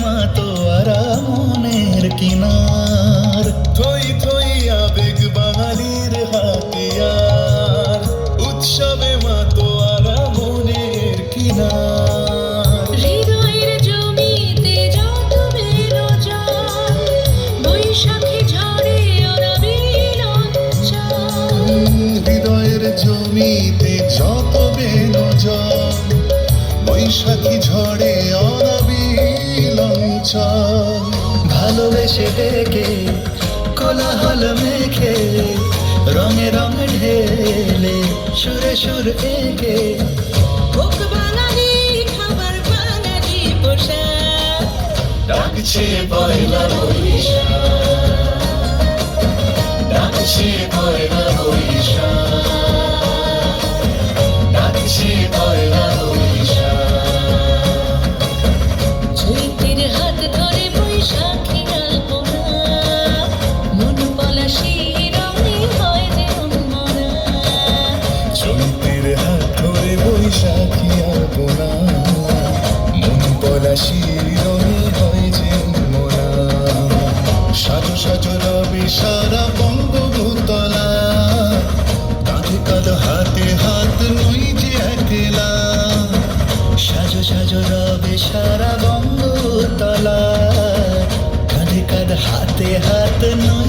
মাতোয়ারা মনের কিনার। থই থই আবেগ বাঙালির হাতিয়ার, উৎসবে মাতোয়ারা মনের কিনার। হৃদয়ের জমিতে যত বেলো জল, বৈশাখী ঝড়ে অনাবিল অঞ্চল। হৃদয়ের জমিতে যত বেলো জল, বৈশাখী ঝড়ে অনাবিল অঞ্চল। ভালোবেসে ডেকে কোলাহল মেখে, রঙে রঙে ঢেলে সুরে সুর এঁকে। ভোগ বাঙালি খাবার বাঙালি পোশাক, ডাকছে পয়লা বৈশাখ, ডাকছে পয়লা বৈশাখ, ডাকছে পয়লা বৈশাখ। চৈতের হাত ধরে বৈশাখী আলপনা, মন পলাশি রঙে হয় যে উন্মনা। চৈতের হাত ধরে বৈশাখী আলপনা, মন পলাশির রঙে হয় যে উন্মনা। সাজো সাজো রবে সারা বঙ্গভূতলা, কাঁধে কাঁধ হাতে হাত নই যে একলা। সাজো সাজো রবে সারা বঙ্গতলা, কাঁধে কাঁধ হাতে হাত নই